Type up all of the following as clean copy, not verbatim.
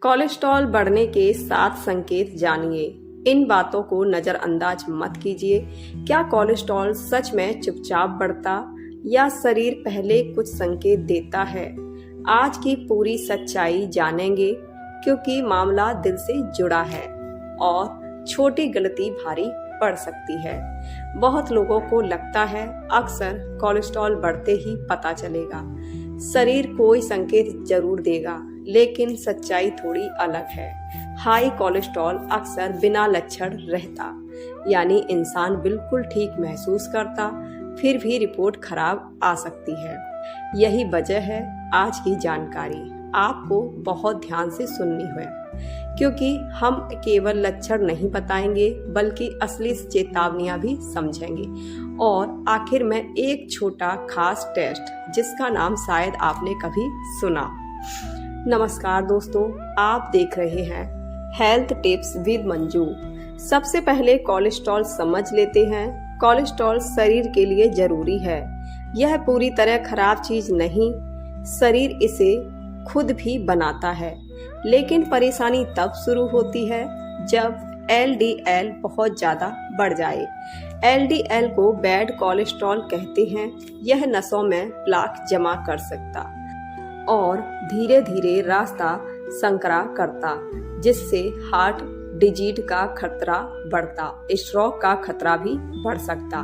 Cholesterol बढ़ने के 7 संकेत जानिए। इन बातों को नजरअंदाज मत कीजिए। क्या कोलेस्ट्रॉल सच में चुपचाप बढ़ता या शरीर पहले कुछ संकेत देता है? आज की पूरी सच्चाई जानेंगे क्योंकि मामला दिल से जुड़ा है और छोटी गलती भारी पड़ सकती है। बहुत लोगों को लगता है अक्सर कोलेस्ट्रॉल बढ़ते ही पता चलेगा, शरीर कोई संकेत जरूर देगा, लेकिन सच्चाई थोड़ी अलग है। हाई कोलेस्ट्रॉल अक्सर बिना लक्षण रहता, यानी इंसान बिल्कुल ठीक महसूस करता, फिर भी रिपोर्ट खराब आ सकती है। यही वजह है आज की जानकारी आपको बहुत ध्यान से सुननी है, क्योंकि हम केवल लक्षण नहीं बताएंगे बल्कि असली चेतावनियां भी समझेंगे। और आखिर में एक छोटा खास टेस्ट जिसका नाम शायद आपने कभी सुना। नमस्कार दोस्तों, आप देख रहे हैं हेल्थ टिप्स विद मंजू। सबसे पहले कोलेस्ट्रॉल समझ लेते हैं। कोलेस्ट्रॉल शरीर के लिए जरूरी है। यह पूरी तरह खराब चीज नहीं, शरीर इसे खुद भी बनाता है। लेकिन परेशानी तब शुरू होती है जब LDL बहुत ज्यादा बढ़ जाए। LDL को बैड कोलेस्ट्रॉल कहते हैं। यह नसों में प्लाक जमा कर सकता और धीरे धीरे रास्ता संकरा करता, जिससे हार्ट डिजीज का खतरा बढ़ता, स्ट्रोक का खतरा भी बढ़ सकता।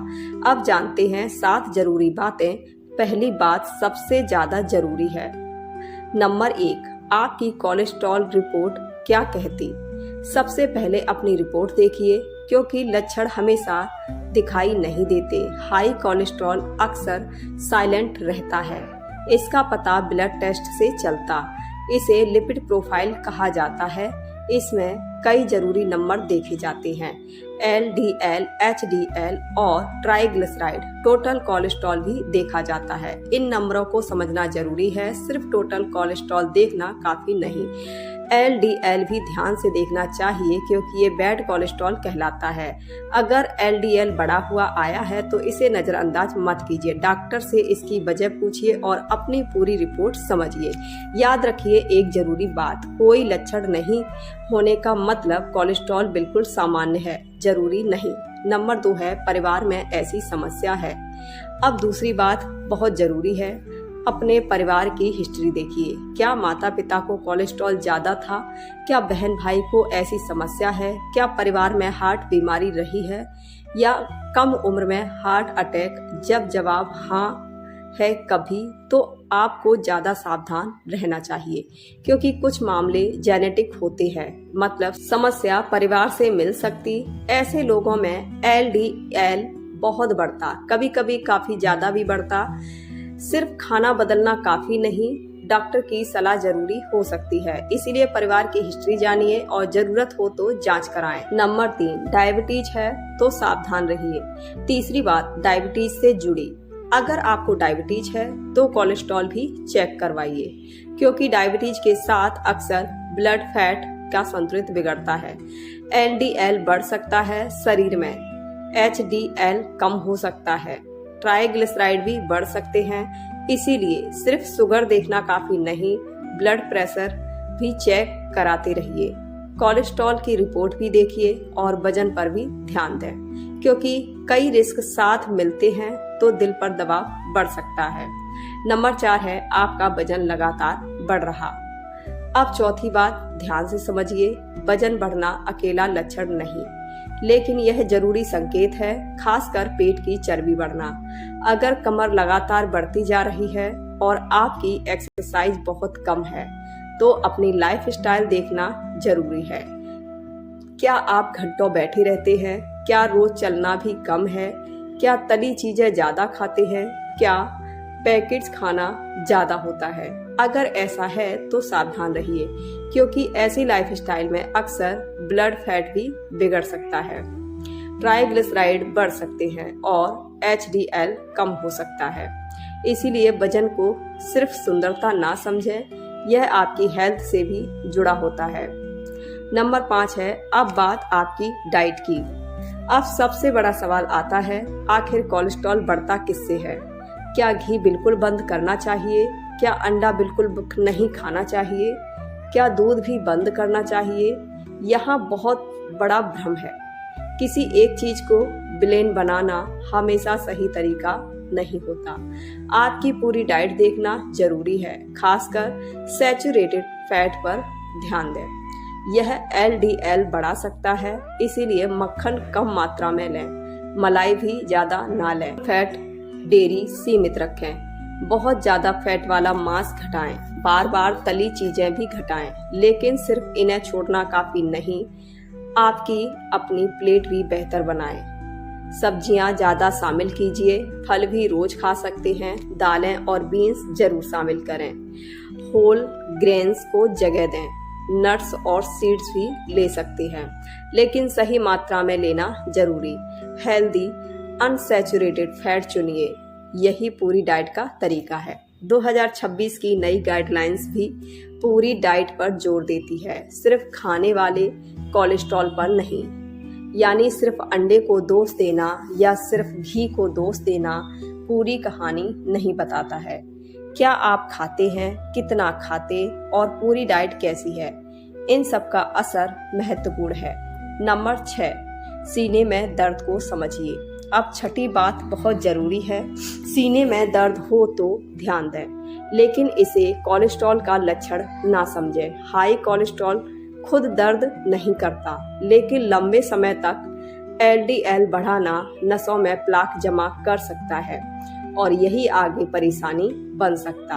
अब जानते हैं 7 जरूरी बातें। पहली बात सबसे ज्यादा जरूरी है। नंबर 1, आपकी कोलेस्ट्रॉल रिपोर्ट क्या कहती? सबसे पहले अपनी रिपोर्ट देखिए, क्योंकि लक्षण हमेशा दिखाई नहीं देते। हाई कोलेस्ट्रॉल अक्सर साइलेंट रहता है। इसका पता ब्लड टेस्ट से चलता। इसे लिपिड प्रोफाइल कहा जाता है। इसमें कई जरूरी नंबर देखे जाते हैं। LDL, HDL और ट्राइग्लिसराइड, टोटल कोलेस्ट्रॉल भी देखा जाता है। इन नंबरों को समझना जरूरी है, सिर्फ टोटल कोलेस्ट्रॉल देखना काफी नहीं। LDL भी ध्यान से देखना चाहिए, क्योंकि ये बैड कोलेस्ट्रॉल कहलाता है। अगर LDL बढ़ा हुआ आया है तो इसे नजरअंदाज मत कीजिए। डॉक्टर से इसकी वजह पूछिए और अपनी पूरी रिपोर्ट समझिए। याद रखिए एक जरूरी बात, कोई लक्षण नहीं होने का मतलब कोलेस्ट्रॉल बिल्कुल सामान्य है, जरूरी नहीं। नंबर 2 है, परिवार में ऐसी समस्या है। अब दूसरी बात बहुत जरूरी है, अपने परिवार की हिस्ट्री देखिए। क्या माता पिता को कोलेस्ट्रॉल ज्यादा था? क्या बहन भाई को ऐसी समस्या है? क्या परिवार में हार्ट बीमारी रही है या कम उम्र में हार्ट अटैक? जब जवाब हाँ है कभी, तो आपको ज्यादा सावधान रहना चाहिए, क्योंकि कुछ मामले जेनेटिक होते हैं, मतलब समस्या परिवार से मिल सकती। ऐसे लोगों में LDL बहुत बढ़ता, कभी कभी काफी ज्यादा भी बढ़ता। सिर्फ खाना बदलना काफी नहीं, डॉक्टर की सलाह जरूरी हो सकती है। इसीलिए परिवार की हिस्ट्री जानिए और जरूरत हो तो जांच कराएं। नंबर 3, डायबिटीज है तो सावधान रहिए। तीसरी बात डायबिटीज से जुड़ी, अगर आपको डायबिटीज है तो कोलेस्ट्रॉल भी चेक करवाइए, क्योंकि डायबिटीज के साथ अक्सर ब्लड फैट का संतुलन बिगड़ता है। LDL बढ़ सकता है शरीर में, HDL कम हो सकता है, ट्राइग्लिसराइड भी बढ़ सकते हैं। इसीलिए सिर्फ शुगर देखना काफी नहीं, ब्लड प्रेशर भी चेक कराते रहिए। कोलेस्ट्रॉल की रिपोर्ट भी देखिए और वजन पर भी ध्यान दें, क्योंकि कई रिस्क साथ मिलते हैं तो दिल पर दबाव बढ़ सकता है। नंबर 4 है, आपका वजन लगातार बढ़ रहा। अब चौथी बात ध्यान से समझिए, वजन बढ़ना अकेला लक्षण नहीं, लेकिन यह जरूरी संकेत है, खासकर पेट की चर्बी बढ़ना। अगर कमर लगातार बढ़ती जा रही है और आपकी एक्सरसाइज बहुत कम है, तो अपनी लाइफस्टाइल देखना जरूरी है। क्या आप घंटों बैठे रहते हैं? क्या रोज चलना भी कम है? क्या तली चीजें ज्यादा खाते हैं? क्या पैकेट्स खाना ज्यादा होता है? अगर ऐसा है तो सावधान रहिए, क्योंकि ऐसी लाइफस्टाइल में अक्सर ब्लड फैट भी बिगड़ सकता है, ट्राइग्लिसराइड बढ़ सकते हैं और HDL कम हो सकता है। इसीलिए वजन को सिर्फ सुंदरता ना समझें, यह आपकी हेल्थ से भी जुड़ा होता है। नंबर 5 है, अब बात आपकी डाइट की। अब सबसे बड़ा सवाल आता है, आखिर कोलेस्ट्रॉल बढ़ता किससे है? क्या घी बिल्कुल बंद करना चाहिए? क्या अंडा बिल्कुल नहीं खाना चाहिए? क्या दूध भी बंद करना चाहिए? यहाँ बहुत बड़ा भ्रम है। किसी एक चीज को ब्लेंड बनाना हमेशा सही तरीका नहीं होता। आपकी पूरी डाइट देखना जरूरी है, खासकर सैचुरेटेड फैट पर ध्यान दें। यह LDL बढ़ा सकता है, इसीलिए मक्खन कम मात्रा में लें, मलाई भी ज्यादा ना लें। फैट डेयरी सीमित रखें, बहुत ज्यादा फैट वाला मांस घटाएं, बार बार तली चीजें भी घटाएं, लेकिन सिर्फ इन्हें छोड़ना काफी नहीं, आपकी अपनी प्लेट भी बेहतर बनाएं। सब्जियां ज्यादा शामिल कीजिए, फल भी रोज खा सकते हैं, दालें और बीन्स जरूर शामिल करें। होल ग्रेन्स को जगह दें, नट्स और सीड्स भी ले सकते हैं, लेकिन सही मात्रा में लेना जरूरी। हेल्दी अनसैचुरेटेड फैट चुनिए, यही पूरी डाइट का तरीका है। 2026 की नई गाइडलाइंस भी पूरी डाइट पर जोर देती है, सिर्फ खाने वाले कोलेस्ट्रॉल पर नहीं। यानी सिर्फ अंडे को दोष देना या सिर्फ घी को दोष देना पूरी कहानी नहीं बताता है। क्या आप खाते हैं, कितना खाते और पूरी डाइट कैसी है, इन सब का असर महत्वपूर्ण है। नंबर 6, सीने में दर्द को समझिए। अब छठी बात बहुत जरूरी है। सीने में दर्द हो तो ध्यान दें, लेकिन इसे कोलेस्ट्रॉल का लक्षण ना समझें। हाई कोलेस्ट्रॉल खुद दर्द नहीं करता, लेकिन लंबे समय तक LDL बढ़ाना नसों में प्लाक जमा कर सकता है और यही आगे परेशानी बन सकता।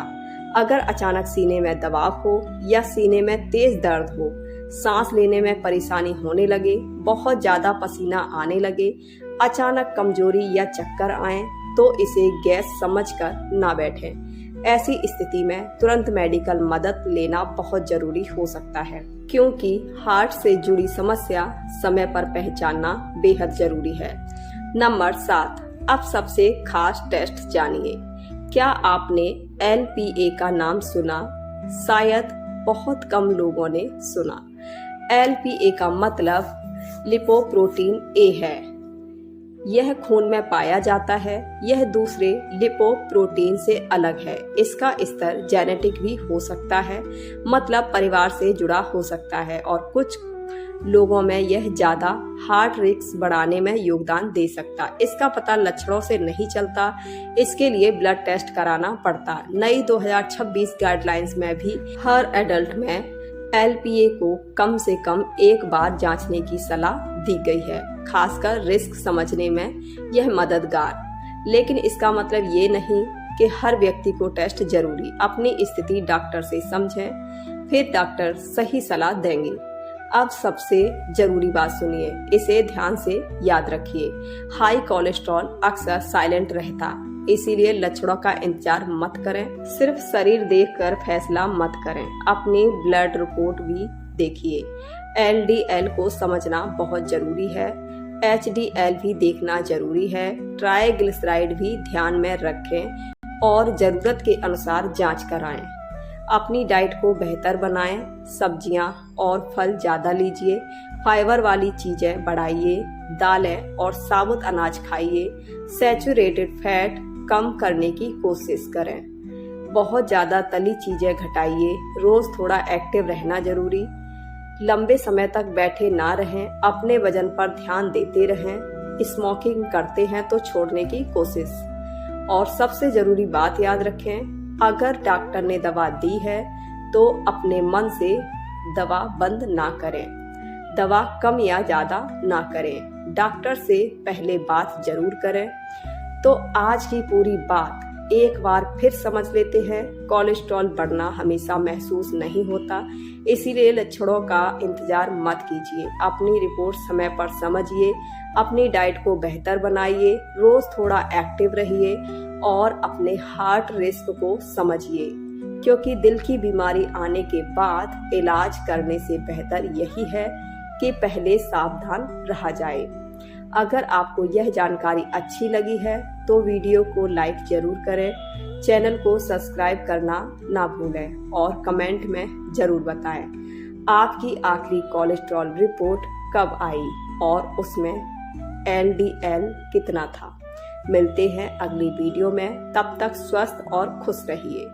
अगर अचानक सीने में दबाव हो या सीने में तेज दर्द हो, सांस लेने में परेशानी होने लगे, बहुत ज्यादा पसीना आने लगे, अचानक कमजोरी या चक्कर आए, तो इसे गैस समझकर ना बैठें। ऐसी स्थिति में तुरंत मेडिकल मदद लेना बहुत जरूरी हो सकता है, क्योंकि हार्ट से जुड़ी समस्या समय पर पहचानना बेहद जरूरी है। नंबर 7, अब सबसे खास टेस्ट जानिए। क्या आपने LPA का नाम सुना? शायद बहुत कम लोगों ने सुना। LPA का मतलब लिपोप्रोटीन A है। यह खून में पाया जाता है। यह दूसरे लिपोप्रोटीन से अलग है। इसका स्तर जेनेटिक भी हो सकता है, मतलब परिवार से जुड़ा हो सकता है, और कुछ लोगों में यह ज्यादा हार्ट रिस्क बढ़ाने में योगदान दे सकता। इसका पता लक्षणों से नहीं चलता, इसके लिए ब्लड टेस्ट कराना पड़ता। नई 2026 गाइडलाइंस में भी हर एडल्ट में LPA को कम से कम एक बार जांचने की सलाह दी गई है, खासकर रिस्क समझने में यह मददगार। लेकिन इसका मतलब ये नहीं कि हर व्यक्ति को टेस्ट जरूरी। अपनी स्थिति डॉक्टर से समझें, फिर डॉक्टर सही सलाह देंगे। अब सबसे जरूरी बात सुनिए, इसे ध्यान से याद रखिए। हाई कोलेस्ट्रॉल अक्सर साइलेंट रहता, इसीलिए लक्षणों का इंतजार मत करें। सिर्फ शरीर देखकर फैसला मत करें, अपनी ब्लड रिपोर्ट भी देखिए। LDL को समझना बहुत जरूरी है, HDL भी देखना जरूरी है, ट्राइग्लिसराइड भी ध्यान में रखें और जरूरत के अनुसार जांच कराएं। अपनी डाइट को बेहतर बनाएं, सब्जियां और फल ज्यादा लीजिए, फाइबर वाली चीजें बढ़ाइए, दालें और साबुत अनाज खाइए, सैचुरेटेड फैट कम करने की कोशिश करें, बहुत ज्यादा तली चीजें घटाइए, रोज थोड़ा एक्टिव रहना जरूरी, लंबे समय तक बैठे ना रहें, अपने वजन पर ध्यान देते रहें, स्मोकिंग करते हैं तो छोड़ने की कोशिश। और सबसे जरूरी बात याद रखें, अगर डॉक्टर ने दवा दी है तो अपने मन से दवा बंद ना करें, दवा कम या ज्यादा ना करें, डॉक्टर से पहले बात जरूर करें। तो आज की पूरी बात एक बार फिर समझ लेते हैं। कोलेस्ट्रॉल बढ़ना हमेशा महसूस नहीं होता, इसीलिए लक्षणों का इंतजार मत कीजिए। अपनी रिपोर्ट समय पर समझिए, अपनी डाइट को बेहतर बनाइए, रोज थोड़ा एक्टिव रहिए और अपने हार्ट रिस्क को समझिए, क्योंकि दिल की बीमारी आने के बाद इलाज करने से बेहतर यही है कि पहले सावधान रहा जाए। अगर आपको यह जानकारी अच्छी लगी है तो वीडियो को लाइक जरूर करें, चैनल को सब्सक्राइब करना ना भूलें और कमेंट में जरूर बताएं आपकी आखिरी कोलेस्ट्रॉल रिपोर्ट कब आई और उसमें LDL कितना था। मिलते हैं अगली वीडियो में, तब तक स्वस्थ और खुश रहिए।